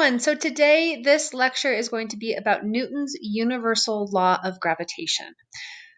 everyone. So today this lecture is going to be about Newton's universal law of gravitation.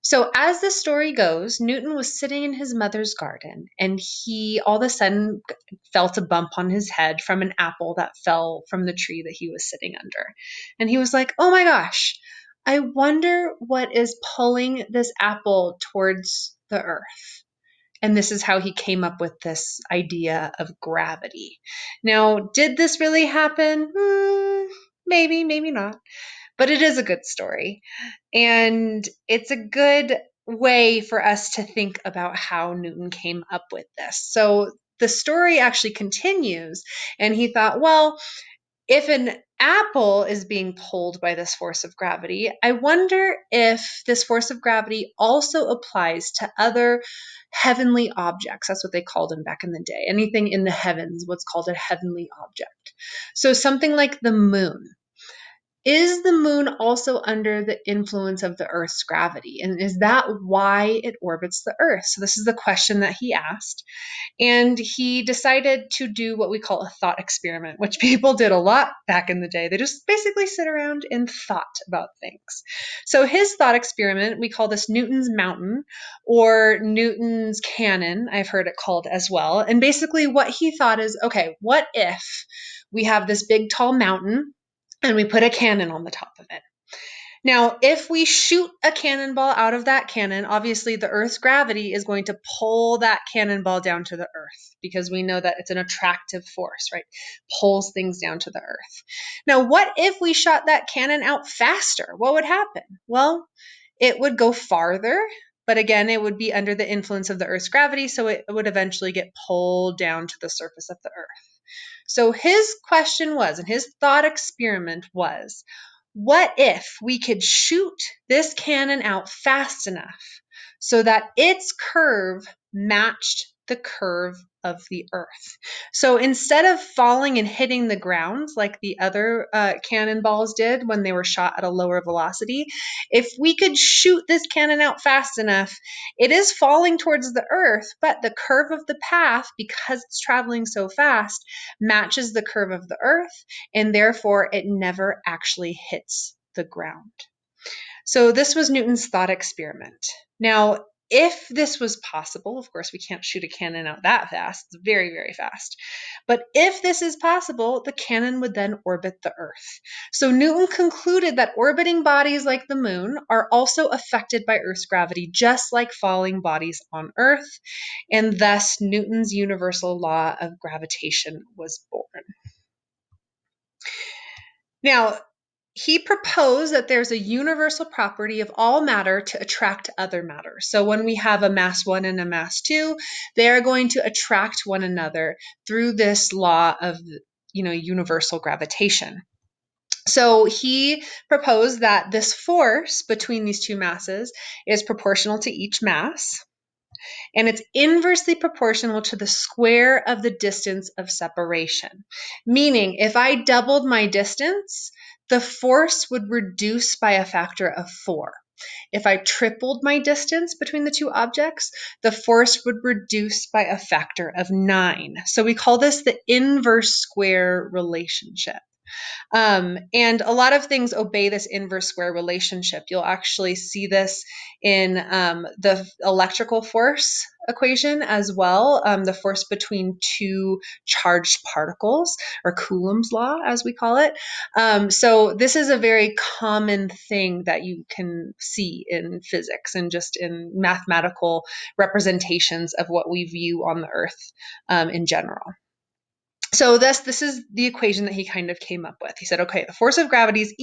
So as the story goes, Newton was sitting in his mother's garden and he all of a sudden felt a bump on his head from an apple that fell from the tree that he was sitting under. And he was like, "Oh my gosh, I wonder what is pulling this apple towards the earth." And this is how he came up with this idea of gravity. Now, did this really happen? Maybe, maybe not. But it is a good story. And it's a good way for us to think about how Newton came up with this. So the story actually continues, and he thought, well, if an apple is being pulled by this force of gravity, I wonder if this force of gravity also applies to other heavenly objects. That's what they called them back in the day. Anything in the heavens, what's called a heavenly object. So something like the moon. Is the moon also under the influence of the Earth's gravity? And is that why it orbits the Earth? So this is the question that he asked. And he decided to do what we call a thought experiment, which people did a lot back in the day. They just basically sit around and thought about things. So his thought experiment, we call this Newton's mountain or Newton's cannon, I've heard it called as well. And basically what he thought is, okay, what if we have this big tall mountain and we put a cannon on the top of it? Now, if we shoot a cannonball out of that cannon, obviously the Earth's gravity is going to pull that cannonball down to the Earth because we know that it's an attractive force, right? Pulls things down to the Earth. Now, what if we shot that cannon out faster? What would happen? Well, it would go farther, but again, it would be under the influence of the Earth's gravity, so it would eventually get pulled down to the surface of the Earth. So his question was, and his thought experiment was, what if we could shoot this cannon out fast enough so that its curve matched the curve of the Earth? So instead of falling and hitting the ground like the other cannonballs did when they were shot at a lower velocity, if we could shoot this cannon out fast enough, it is falling towards the Earth, but the curve of the path, because it's traveling so fast, matches the curve of the Earth, and therefore it never actually hits the ground. So this was Newton's thought experiment. Now, if this was possible, of course, we can't shoot a cannon out that fast. It's very, very fast. But if this is possible, the cannon would then orbit the Earth. So Newton concluded that orbiting bodies like the moon are also affected by Earth's gravity, just like falling bodies on Earth. And thus, Newton's universal law of gravitation was born. Now, he proposed that there's a universal property of all matter to attract other matter. So when we have a mass 1 and a mass 2, they are going to attract one another through this law of, universal gravitation. So he proposed that this force between these two masses is proportional to each mass, and it's inversely proportional to the square of the distance of separation. Meaning, if I doubled my distance, the force would reduce by a factor of 4. If I tripled my distance between the two objects, the force would reduce by a factor of 9. So we call this the inverse square relationship. And a lot of things obey this inverse square relationship. You'll actually see this in the electrical force equation as well, the force between two charged particles, or Coulomb's law, as we call it. So this is a very common thing that you can see in physics and just in mathematical representations of what we view on the Earth in general. So this is the equation that he kind of came up with. He said, okay, the force of gravity is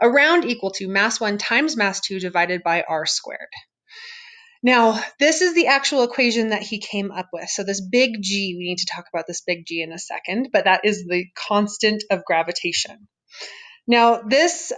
around equal to mass 1 times mass 2 divided by r squared. Now, this is the actual equation that he came up with. So this big G, we need to talk about this big G in a second, but that is the constant of gravitation. Now, this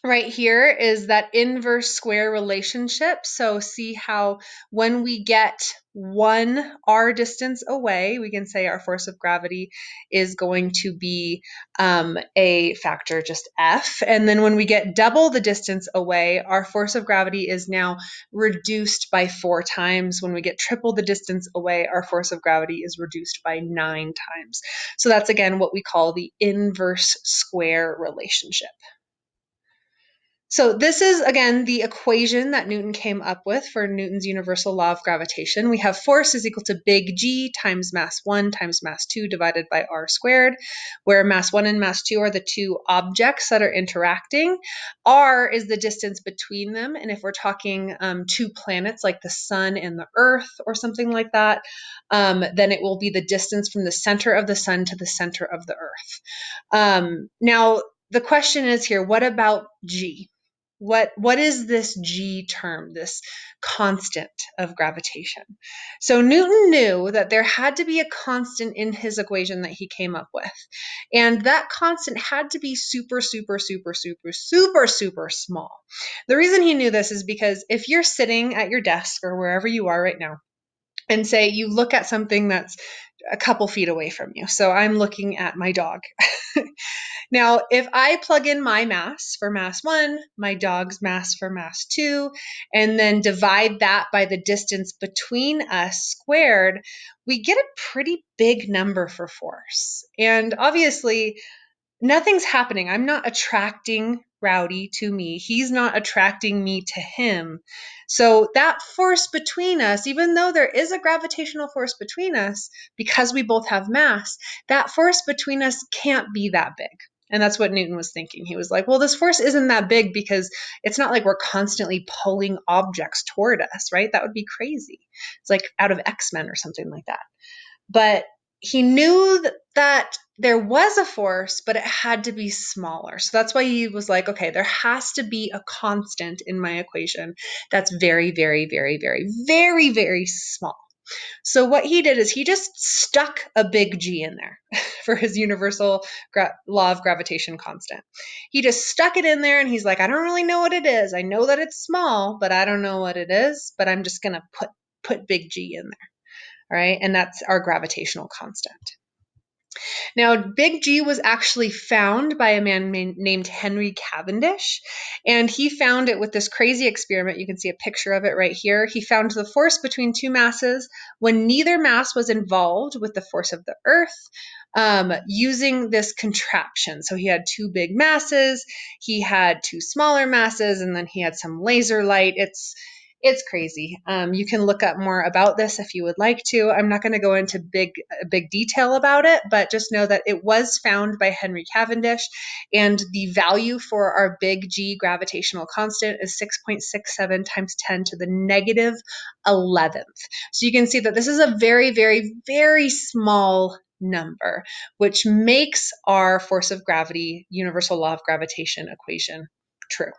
right here is that inverse square relationship. So see how when we get one r distance away, we can say our force of gravity is going to be a factor just F. And then when we get double the distance away, our force of gravity is now reduced by 4 times. When we get triple the distance away, our force of gravity is reduced by 9 times. So that's again what we call the inverse square relationship. So this is, again, the equation that Newton came up with for Newton's universal law of gravitation. We have force is equal to big G times mass 1 times mass 2 divided by r squared, where mass 1 and mass 2 are the two objects that are interacting. R is the distance between them, and if we're talking two planets like the sun and the earth or something like that, then it will be the distance from the center of the sun to the center of the earth. Now, the question is here, what about G? What is this G term, this constant of gravitation? So Newton knew that there had to be a constant in his equation that he came up with. And that constant had to be super, super, super, super, super, super small. The reason he knew this is because if you're sitting at your desk or wherever you are right now, and say you look at something that's a couple feet away from you. So I'm looking at my dog. Now, if I plug in my mass for mass 1, my dog's mass for mass 2, and then divide that by the distance between us squared, we get a pretty big number for force. And obviously, nothing's happening. I'm not attracting Rowdy to me. He's not attracting me to him. So that force between us, even though there is a gravitational force between us, because we both have mass, that force between us can't be that big. And that's what Newton was thinking. He was like, well, this force isn't that big because it's not like we're constantly pulling objects toward us, right? That would be crazy. It's like out of X-Men or something like that. But he knew that there was a force, but it had to be smaller. So that's why he was like, okay, there has to be a constant in my equation that's very, very, very, very, very, very small. So what he did is he just stuck a big G in there for his universal law of gravitation constant. He just stuck it in there and he's like, I don't really know what it is. I know that it's small, but I don't know what it is, but I'm just going to put big G in there. All right, and that's our gravitational constant. Now, big G was actually found by a man named Henry Cavendish, and he found it with this crazy experiment. You can see a picture of it right here. He found the force between two masses when neither mass was involved with the force of the Earth, using this contraption. So he had two big masses, he had two smaller masses, and then he had some laser light. It's crazy. You can look up more about this if you would like to. I'm not going to go into big detail about it, but just know that it was found by Henry Cavendish, and the value for our big G gravitational constant is 6.67 times 10 to the negative 11th. So you can see that this is a very, very, very small number, which makes our force of gravity, universal law of gravitation equation true.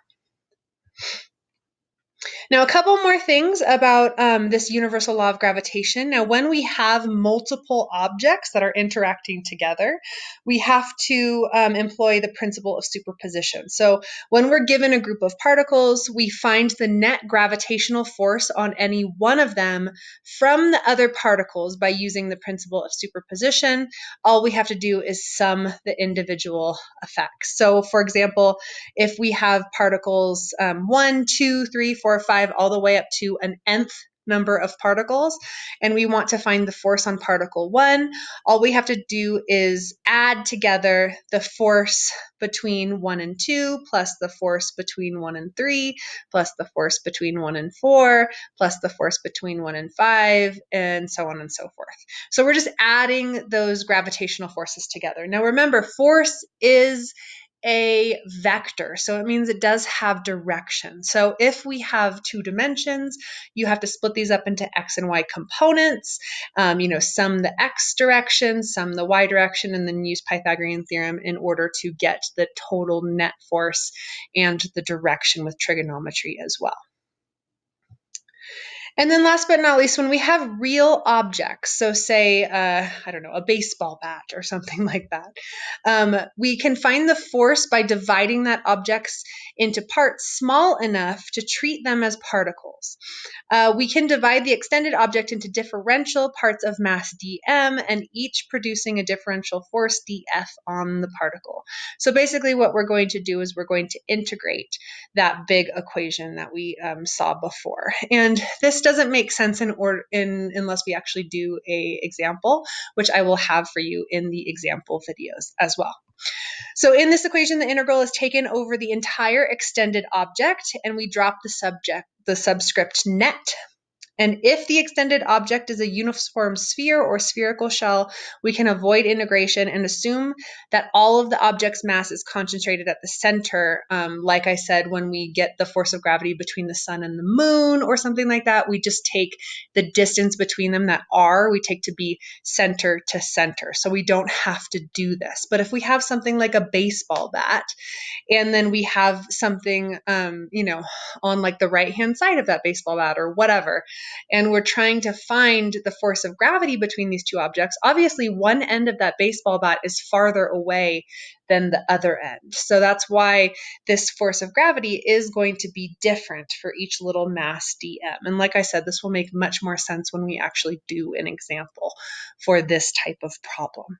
Now, a couple more things about this universal law of gravitation. Now, when we have multiple objects that are interacting together, we have to employ the principle of superposition. So when we're given a group of particles, we find the net gravitational force on any one of them from the other particles by using the principle of superposition. All we have to do is sum the individual effects. So, for example, if we have particles 1, 2, 3, 4, 5, all the way up to an nth number of particles, and we want to find the force on particle 1, all we have to do is add together the force between 1 and 2 plus the force between 1 and 3 plus the force between 1 and 4 plus the force between 1 and 5, and so on and so forth. So we're just adding those gravitational forces together. Now remember, force is a vector, so it means it does have direction. So if we have two dimensions, you have to split these up into x and y components, sum the x direction, sum the y direction, and then use Pythagorean theorem in order to get the total net force and the direction with trigonometry as well. And then last but not least, when we have real objects, so say, I don't know, a baseball bat or something like that, we can find the force by dividing that objects into parts small enough to treat them as particles. We can divide the extended object into differential parts of mass dm, and each producing a differential force df on the particle. So basically what we're going to do is we're going to integrate that big equation that we saw before. And this doesn't make sense unless we actually do a example, which I will have for you in the example videos as well. So in this equation, the integral is taken over the entire extended object, and we drop the subscript net. And if the extended object is a uniform sphere or spherical shell, we can avoid integration and assume that all of the object's mass is concentrated at the center. Like I said, when we get the force of gravity between the sun and the moon or something like that, we just take the distance between them, that r, we take to be center to center. So we don't have to do this. But if we have something like a baseball bat, and then we have something, on like the right-hand side of that baseball bat or whatever, and we're trying to find the force of gravity between these two objects, obviously one end of that baseball bat is farther away than the other end. So that's why this force of gravity is going to be different for each little mass dm. And like I said, this will make much more sense when we actually do an example for this type of problem.